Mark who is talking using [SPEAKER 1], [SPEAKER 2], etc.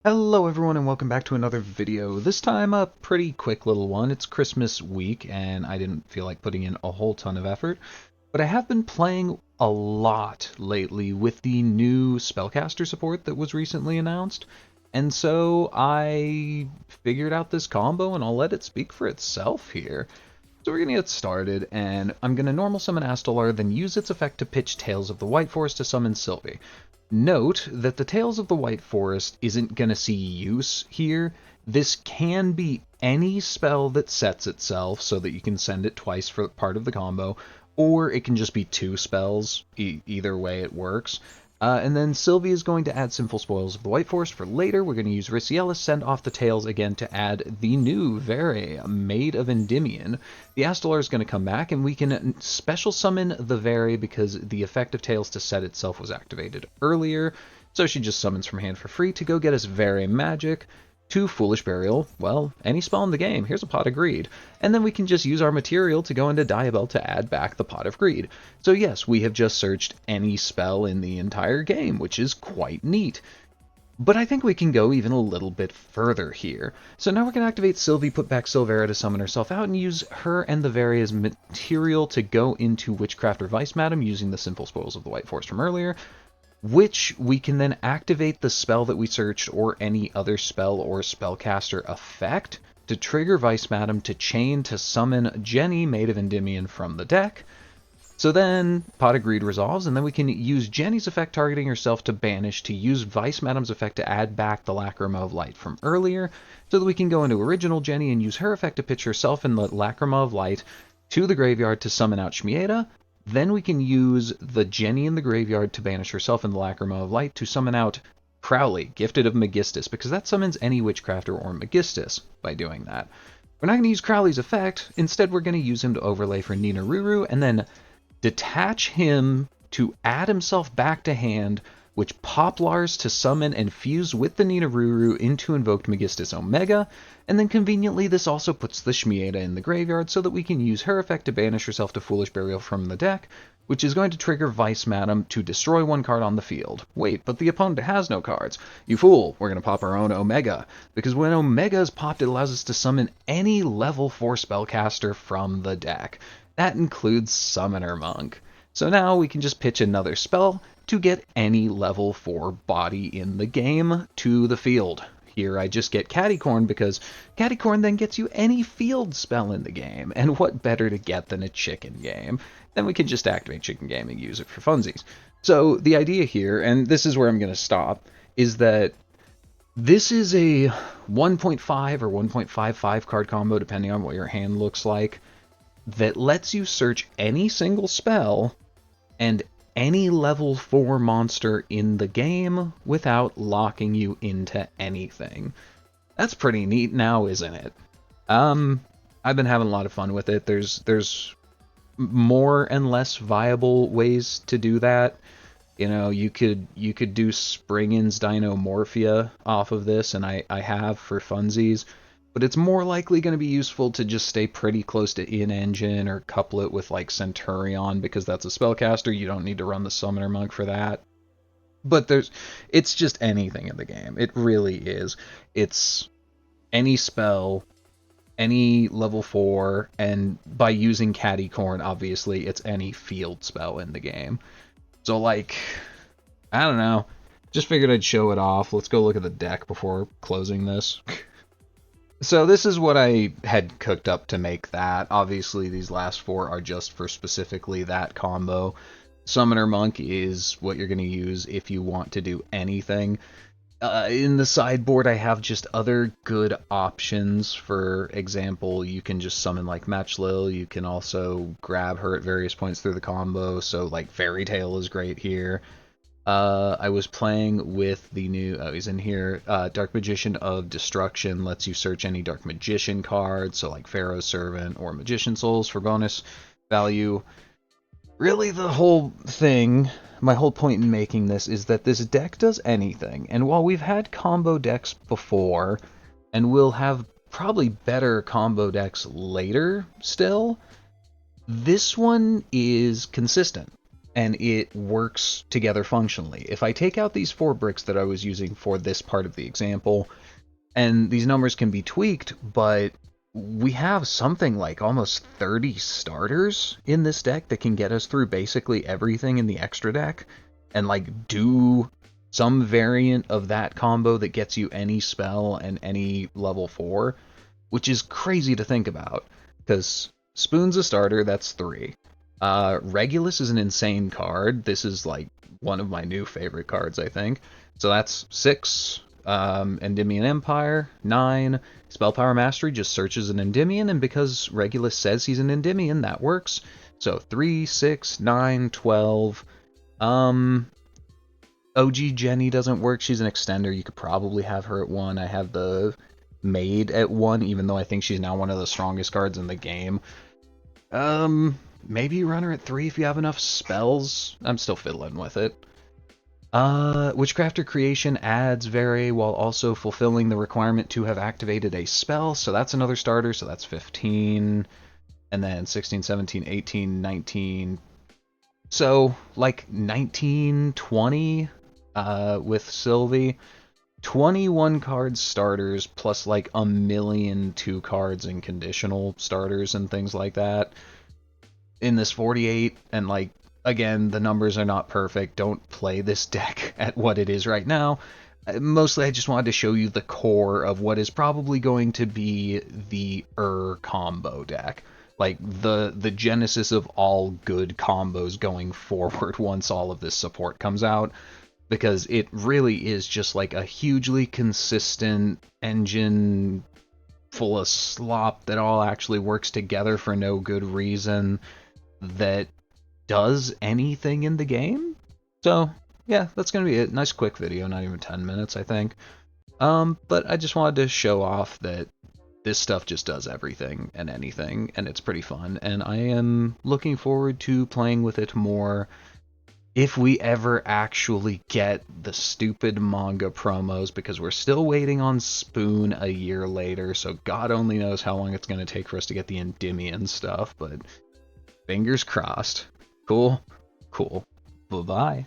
[SPEAKER 1] Hello everyone and welcome back to another video. This time a pretty quick little one. It's Christmas week and I didn't feel like putting in a whole ton of effort, but I have been playing a lot lately with the new spellcaster support that was recently announced. And so I figured out this combo and I'll let it speak for itself here. So we're going to get started, and I'm going to normal summon Astalar, then use its effect to pitch Tales of the White Forest to summon Sylvie. Note that the Tales of the White Forest isn't going to see use here. This can be any spell that sets itself so that you can send it twice for part of the combo, or it can just be two spells. Either way it works. And then Sylvie is going to add Sinful Spoils of the White Forest for later. We're going to use Ricielis, send off the Tails again to add the new Vere, Maid of Endymion. The Astalar is going to come back, and we can special summon the Vere because the effect of Tails to set itself was activated earlier. So she just summons from hand for free to go get us Vere Magic. To Foolish Burial, well, any spell in the game, here's a Pot of Greed. And then we can just use our material to go into Diabell to add back the Pot of Greed. So yes, we have just searched any spell in the entire game, which is quite neat. But I think we can go even a little bit further here. So now we're going to activate Sylvie, put back Silvera to summon herself out, and use her and the Vere as material to go into Witchcraft or Vice Madam using the Sinful Spoils of the White Forest from earlier, which we can then activate the spell that we searched or any other spell or spellcaster effect to trigger Vice Madam to chain to summon Jenny, Maid of Endymion, from the deck. So then Pot of Greed resolves, and then we can use Jenny's effect targeting herself to banish to use Vice Madam's effect to add back the Lacrima of Light from earlier, so that we can go into original Jenny and use her effect to pitch herself and the Lacrima of Light to the graveyard to summon out Shmieta. Then we can use the Jenny in the graveyard to banish herself and the Lacrima of Light to summon out Crowley, Gifted of Megistus, because that summons any Witchcrafter or Megistus by doing that. We're not going to use Crowley's effect. Instead, we're going to use him to overlay for Nina Ruru, and then detach him to add himself back to hand, which Poplars to summon and fuse with the Nina Ruru into Invoked Megistus Omega, and then conveniently this also puts the Shmieta in the graveyard so that we can use her effect to banish herself to Foolish Burial from the deck, which is going to trigger Vice Madam to destroy one card on the field. Wait, but the opponent has no cards. You fool, we're going to pop our own Omega, because when Omega is popped it allows us to summon any level 4 spellcaster from the deck. That includes Summoner Monk. So now we can just pitch another spell to get any level 4 body in the game to the field. Here I just get Cattycorn because Cattycorn then gets you any field spell in the game, and what better to get than a chicken game? Then we can just activate Chicken Game and use it for funsies. So the idea here, and this is where I'm going to stop, is that this is a 1.5 or 1.55 card combo, depending on what your hand looks like, that lets you search any single spell and any level 4 monster in the game without locking you into anything. That's pretty neat now, isn't it? I've been having a lot of fun with it. There's more and less viable ways to do that. You know, you could do Springin's Dinomorphia off of this, and I have for funsies. But it's more likely going to be useful to just stay pretty close to in-engine or couple it with like Centurion because that's a spellcaster. You don't need to run the Summoner Monk for that. But it's just anything in the game. It really is. It's any spell, any level 4, and by using Cattycorn, obviously, it's any field spell in the game. So like, I don't know. Just figured I'd show it off. Let's go look at the deck before closing this. So this is what I had cooked up to make that. Obviously, these last 4 are just for specifically that combo. Summoner Monk is what you're going to use if you want to do anything. In the sideboard, I have just other good options. For example, you can just summon like Matchlil. You can also grab her at various points through the combo. So like Fairy Tail is great here. I was playing with the new, he's in here, Dark Magician of Destruction, lets you search any Dark Magician card, so like Pharaoh's Servant or Magician Souls for bonus value. Really the whole thing, my whole point in making this is that this deck does anything, and while we've had combo decks before, and we'll have probably better combo decks later still, this one is consistent. and it works together functionally. If I take out these 4 bricks that I was using for this part of the example, and these numbers can be tweaked, but we have something like almost 30 starters in this deck that can get us through basically everything in the extra deck, and like do some variant of that combo that gets you any spell and any level 4, which is crazy to think about, because Spoon's a starter, that's 3. Regulus is an insane card. This is like one of my new favorite cards, I think. So that's 6. Endymion Empire, 9. Spell Power Mastery just searches an Endymion, and because Regulus says he's an Endymion, that works. So 3, 6, 9, 12. OG Jenny doesn't work. She's an extender. You could probably have her at 1. I have the Maid at 1, even though I think she's now one of the strongest cards in the game. Maybe run her at 3 if you have enough spells. I'm still fiddling with it. Witchcrafter Creation adds Vary while also fulfilling the requirement to have activated a spell, so that's another starter, so that's 15, and then 16, 17, 18, 19, so like 19, 20 with Sylvie. 21 card starters plus like a million 2 cards and conditional starters and things like that in this 48, and like again, the numbers are not perfect. Don't play this deck at what it is right now. Mostly I just wanted to show you the core of what is probably going to be the combo deck. Like the genesis of all good combos going forward once all of this support comes out. Because it really is just like a hugely consistent engine full of slop that all actually works together for no good reason that does anything in the game. So yeah, that's gonna be it. Nice quick video, not even 10 minutes, I think. But I just wanted to show off that this stuff just does everything and anything, and it's pretty fun, and I am looking forward to playing with it more if we ever actually get the stupid manga promos, because we're still waiting on Spoon a year later, so God only knows how long it's going to take for us to get the Endymion stuff, but fingers crossed. Cool. Cool. Bye-bye.